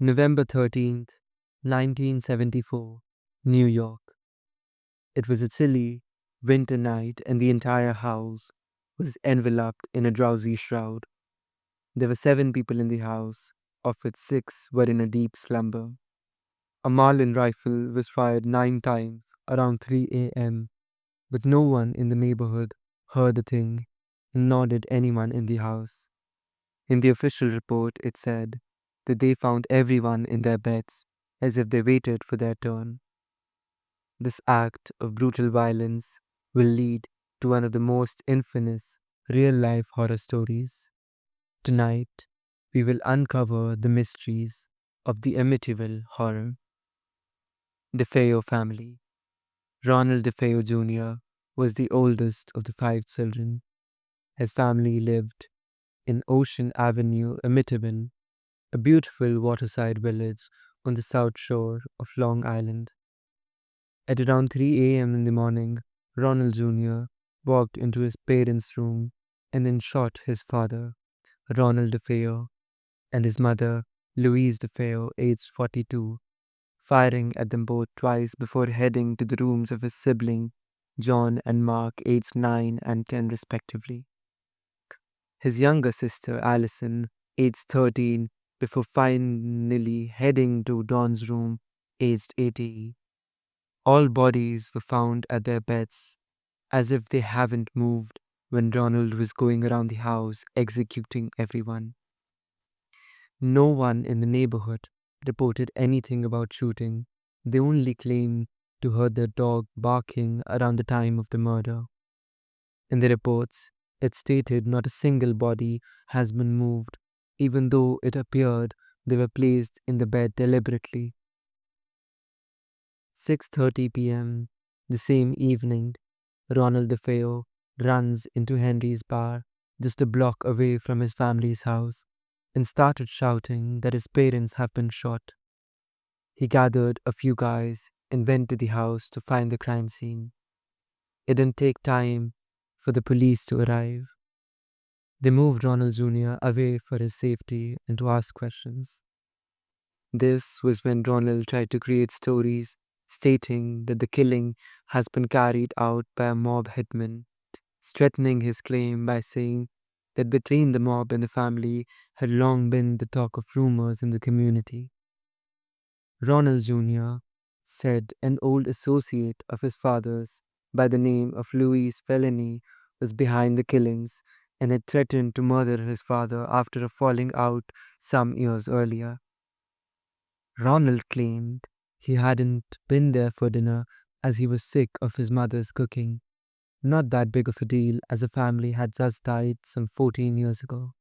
November 13th, 1974, New York. It was a chilly, winter night, and the entire house was enveloped in a drowsy shroud. There were 7 people in the house, of which 6 were in a deep slumber. A Marlin rifle was fired 9 times around 3 a.m., but no one in the neighborhood heard a thing, nor did anyone in the house. In the official report, it said that they found everyone in their beds as if they waited for their turn. This act of brutal violence will lead to one of the most infamous real life horror stories. Tonight, we will uncover the mysteries of the Amityville Horror. DeFeo family. Ronald DeFeo Jr. was the oldest of the 5 children. His family lived in Ocean Avenue, Amityville, a beautiful waterside village on the south shore of Long Island. At around 3 a.m. in the morning, Ronald Jr. walked into his parents' room and then shot his father, Ronald DeFeo, and his mother, Louise DeFeo, aged 42, firing at them both twice before heading to the rooms of his sibling, John and Mark, aged 9 and 10 respectively. His younger sister, Allison, aged 13, before finally heading to Don's room, aged 80. All bodies were found at their beds, as if they haven't moved when Ronald was going around the house executing everyone. No one in the neighborhood reported anything about shooting. They only claimed to heard their dog barking around the time of the murder. In the reports, it stated not a single body has been moved, even though it appeared they were placed in the bed deliberately. 6:30 p.m. the same evening, Ronald DeFeo runs into Henry's bar just a block away from his family's house and started shouting that his parents have been shot. He gathered a few guys and went to the house to find the crime scene. It didn't take time for the police to arrive. They moved Ronald Jr. away for his safety and to ask questions. This was when Ronald tried to create stories stating that the killing has been carried out by a mob hitman, strengthening his claim by saying that between the mob and the family had long been the talk of rumors in the community. Ronald Jr. said an old associate of his father's by the name of Louis Felony was behind the killings and had threatened to murder his father after a falling out some years earlier. Ronald claimed he hadn't been there for dinner as he was sick of his mother's cooking. Not that big of a deal as the family had just died some 14 years ago.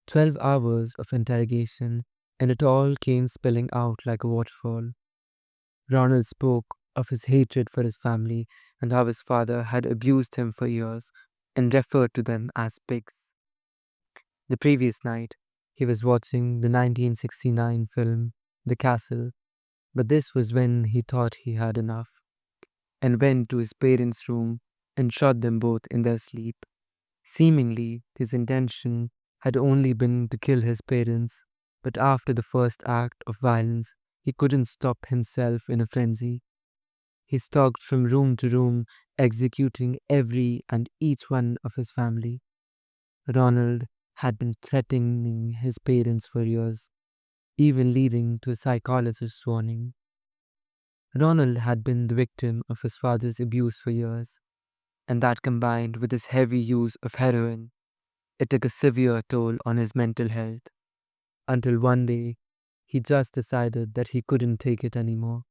12 hours of interrogation, and it all came spilling out like a waterfall. Ronald spoke of his hatred for his family and how his father had abused him for years and referred to them as pigs. The previous night, he was watching the 1969 film The Castle, but this was when he thought he had enough and went to his parents' room and shot them both in their sleep. Seemingly, his intention had only been to kill his parents, but after the first act of violence, he couldn't stop himself in a frenzy. He stalked from room to room, executing every and each one of his family. Ronald had been threatening his parents for years, even leading to a psychologist's warning. Ronald had been the victim of his father's abuse for years, and that combined with his heavy use of heroin, it took a severe toll on his mental health, until one day he just decided that he couldn't take it anymore.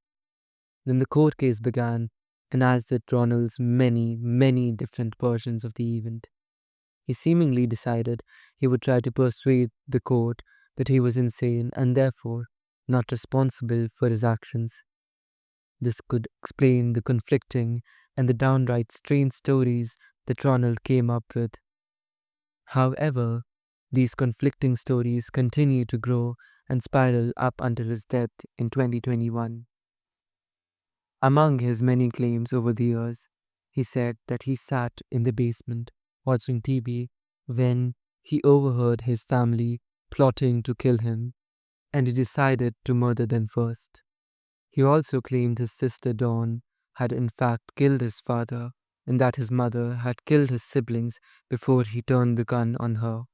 Then the court case began, and as did Ronald's many different versions of the event. He seemingly decided he would try to persuade the court that he was insane and therefore not responsible for his actions. This could explain the conflicting and the downright strange stories that Ronald came up with. However, these conflicting stories continue to grow and spiral up until his death in 2021. Among his many claims over the years, He said that he sat in the basement watching TV when he overheard his family plotting to kill him, and he decided to murder them first. He also claimed his sister Dawn had in fact killed his father and that his mother had killed his siblings before he turned the gun on her.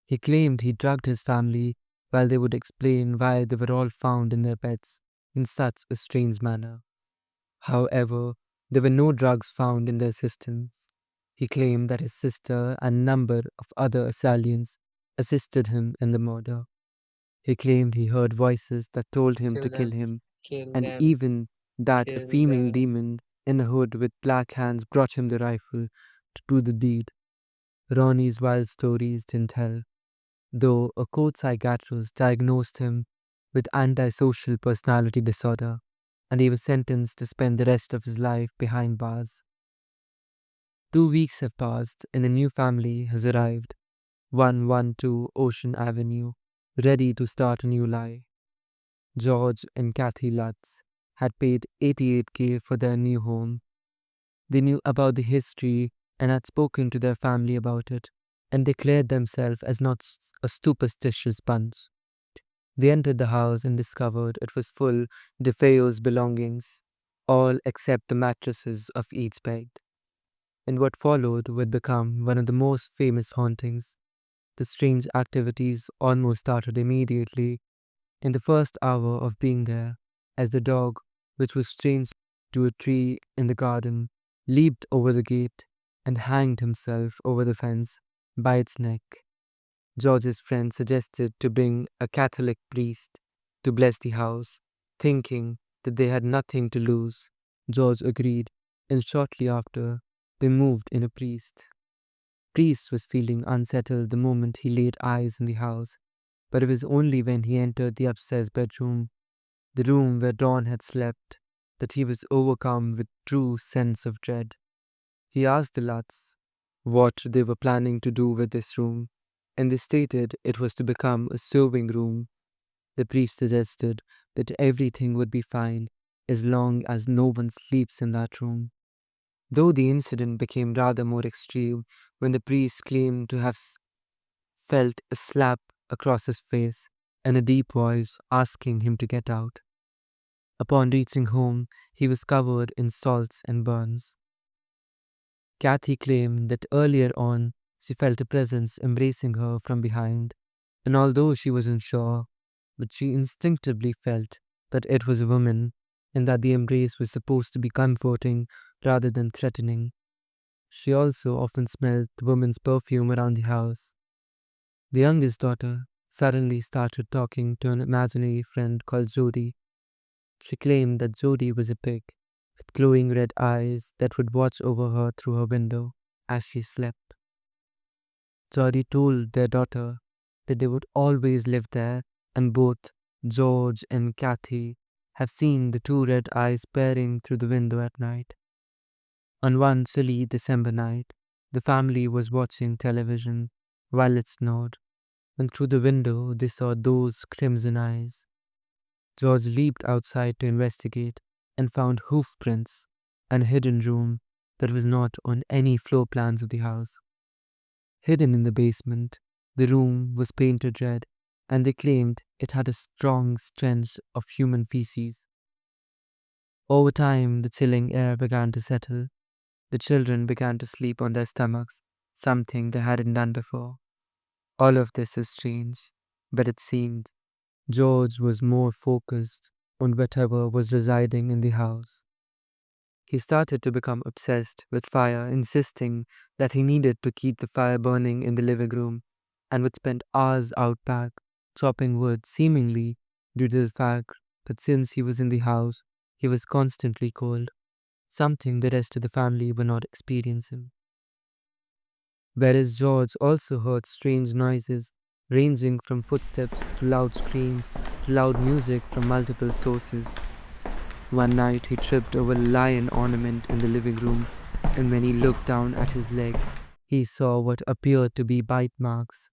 He claimed he drugged his family while they would explain why they were all found in their beds in such a strange manner. However, there were no drugs found in their systems. He claimed that his sister and a number of other assailants assisted him in the murder. He claimed he heard voices that told him to Kill kill them. him, Kill and them. even that a Kill female them. demon in a hood with black hands brought him the rifle to do the deed. Ronnie's wild stories didn't help, though a court psychiatrist diagnosed him with antisocial personality disorder, and he was sentenced to spend the rest of his life behind bars. 2 weeks have passed, and a new family has arrived, 112 Ocean Avenue, ready to start a new life. George and Kathy Lutz had paid 88K for their new home. They knew about the history and had spoken to their family about it and declared themselves as not a superstitious bunch. They entered the house and discovered it was full DeFeo's belongings, all except the mattresses of each bed. And what followed would become one of the most famous hauntings. The strange activities almost started immediately in the first hour of being there, as the dog, which was chained to a tree in the garden, leaped over the gate and hanged himself over the fence by its neck. George's friend suggested to bring a Catholic priest to bless the house, thinking that they had nothing to lose. George agreed, and shortly after, they moved in a priest. Priest was feeling unsettled the moment he laid eyes on the house, but it was only when he entered the upstairs bedroom, the room where Dawn had slept, that he was overcome with true sense of dread. He asked the Lutz what they were planning to do with this room, and they stated it was to become a sewing room. The priest suggested that everything would be fine as long as no one sleeps in that room. Though the incident became rather more extreme when the priest claimed to have felt a slap across his face and a deep voice asking him to get out. Upon reaching home, he was covered in salts and burns. Kathy claimed that earlier on she felt a presence embracing her from behind, and although she wasn't sure, but she instinctively felt that it was a woman and that the embrace was supposed to be comforting rather than threatening. She also often smelled the woman's perfume around the house. The youngest daughter suddenly started talking to an imaginary friend called Jody. She claimed that Jody was a pig with glowing red eyes that would watch over her through her window as she slept. Jody told their daughter that they would always live there, and both George and Kathy have seen the two red eyes peering through the window at night. On one chilly December night, the family was watching television while it snowed, and through the window they saw those crimson eyes. George leaped outside to investigate and found hoof prints and a hidden room that was not on any floor plans of the house. Hidden in the basement, the room was painted red, and they claimed it had a strong stench of human feces. Over time, the chilling air began to settle. The children began to sleep on their stomachs, something they hadn't done before. All of this is strange, but it seemed George was more focused on whatever was residing in the house. He started to become obsessed with fire, insisting that he needed to keep the fire burning in the living room, and would spend hours out back chopping wood, seemingly due to the fact that since he was in the house, he was constantly cold, something the rest of the family were not experiencing. Whereas George also heard strange noises, ranging from footsteps to loud screams to loud music from multiple sources. One night he tripped over a lion ornament in the living room, and when he looked down at his leg, he saw what appeared to be bite marks.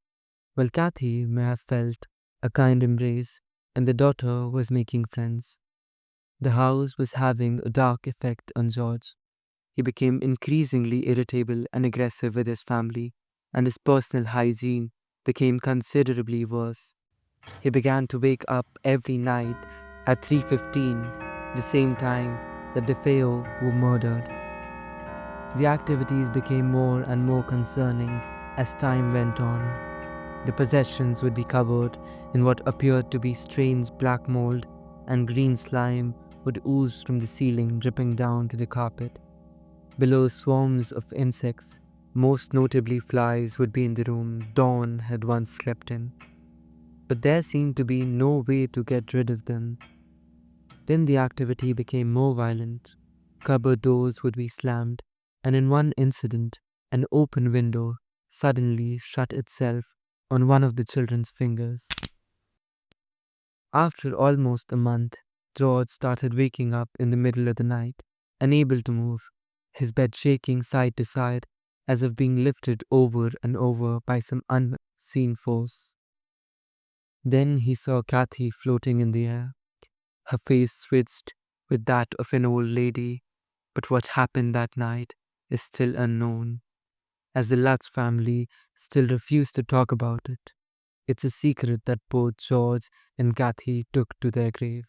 While Kathy may have felt a kind embrace, and the daughter was making friends. The house was having a dark effect on George. He became increasingly irritable and aggressive with his family, and his personal hygiene became considerably worse. He began to wake up every night at 3:15, the same time that DeFeo were murdered. The activities became more and more concerning as time went on. The possessions would be covered in what appeared to be strange black mold, and green slime would ooze from the ceiling, dripping down to the carpet. Below, swarms of insects, most notably flies, would be in the room Dawn had once slept in. But there seemed to be no way to get rid of them. Then the activity became more violent. Cupboard doors would be slammed, and in one incident, an open window suddenly shut itself on one of the children's fingers. After almost a month, George started waking up in the middle of the night, unable to move, his bed shaking side to side as if being lifted over and over by some unseen force. Then he saw Kathy floating in the air. Her face switched with that of an old lady, but what happened that night is still unknown, as the Lutz family still refuse to talk about it. It's a secret that both George and Kathy took to their grave.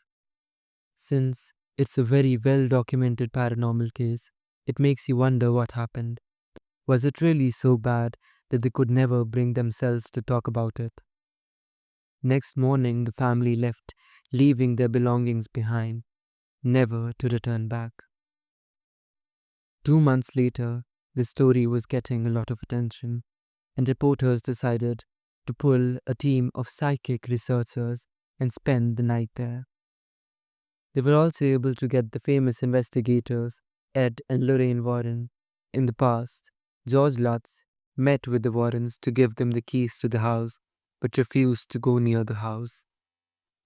Since it's a very well documented paranormal case, it makes you wonder what happened. Was it really so bad that they could never bring themselves to talk about it? Next morning, the family left, leaving their belongings behind, never to return back. 2 months later, the story was getting a lot of attention, and reporters decided to pull a team of psychic researchers and spend the night there. They were also able to get the famous investigators Ed and Lorraine Warren. In the past, George Lutz met with the Warrens to give them the keys to the house, but refused to go near the house.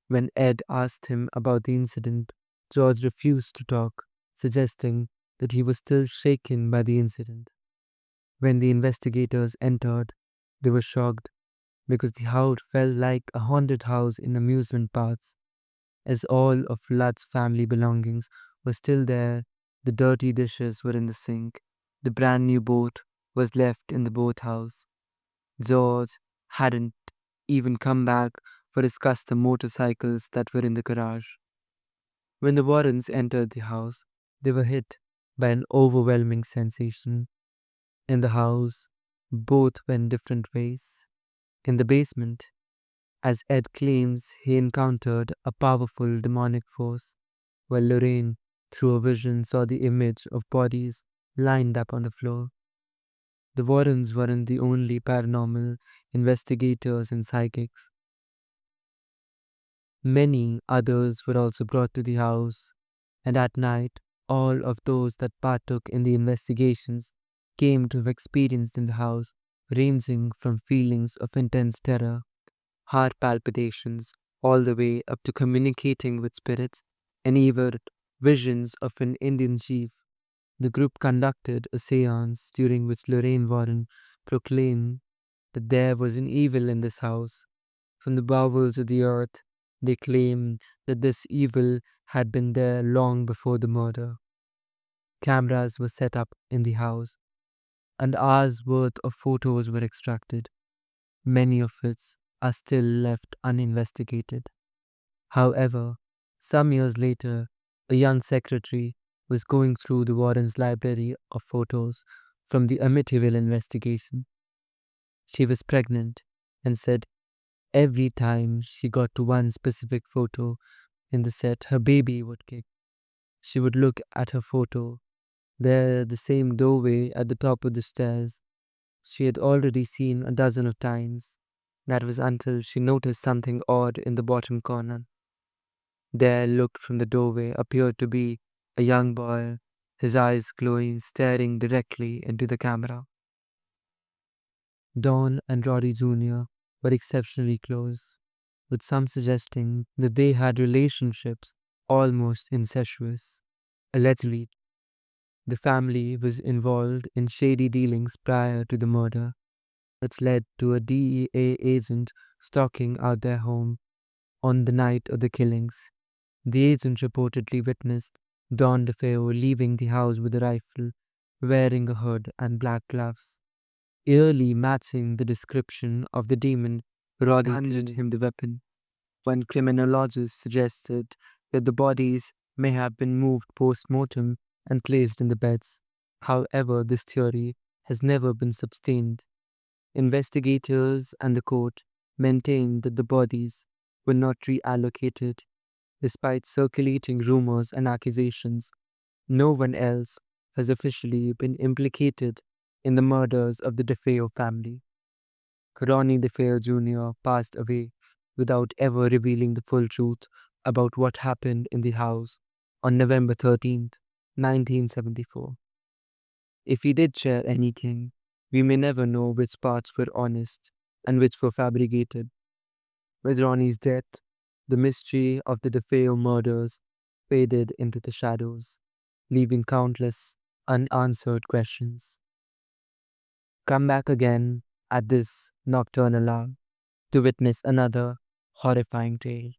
When Ed asked him about the incident, George refused to talk, suggesting that he was still shaken by the incident. When the investigators entered, they were shocked because the house felt like a haunted house in amusement parks, as all of Lutz's family belongings were still there. The dirty dishes were in the sink. The brand new boat was left in the boathouse. George hadn't even come back for his custom motorcycles that were in the garage. When the Warrens entered the house, they were hit by an overwhelming sensation. In the house, both went different ways. In the basement, as Ed claims he encountered a powerful demonic force, while Lorraine, through a vision, saw the image of bodies lined up on the floor. The Warrens weren't the only paranormal investigators and psychics. Many others were also brought to the house, and at night, all of those that partook in the investigations came to have experienced in the house, ranging from feelings of intense terror, heart palpitations, all the way up to communicating with spirits and even visions of an Indian chief. The group conducted a seance during which Lorraine Warren proclaimed that there was an evil in this house. From the bowels of the earth, they claimed that this evil had been there long before the murder. Cameras were set up in the house, and hours worth of photos were extracted, many of which are still left uninvestigated. However, some years later, a young secretary was going through the Warren's library of photos from the Amityville investigation. She was pregnant and said every time she got to one specific photo in the set, her baby would kick. She would look at her photo. There, the same doorway at the top of the stairs she had already seen a dozen of times. That was until she noticed something odd in the bottom corner. There, looked from the doorway, appeared to be a young boy, his eyes glowing, staring directly into the camera. Don and Roddy Jr. were exceptionally close, with some suggesting that they had relationships almost incestuous. Allegedly, the family was involved in shady dealings prior to the murder, which led to a DEA agent stalking out their home on the night of the killings. The agent reportedly witnessed Don DeFeo leaving the house with a rifle wearing a hood and black gloves, eerily matching the description of the demon who had handed him the weapon. One criminologist suggested that the bodies may have been moved post mortem and placed in the beds. However, this theory has never been sustained. Investigators and the court maintained that the bodies were not reallocated. Despite circulating rumors and accusations, no one else has officially been implicated in the murders of the DeFeo family. Ronnie DeFeo Jr. passed away without ever revealing the full truth about what happened in the house on November 13th, 1974. If he did share anything, we may never know which parts were honest and which were fabricated. With Ronnie's death, the mystery of the DeFeo murders faded into the shadows, leaving countless unanswered questions. Come back again at this nocturnal hour to witness another horrifying tale.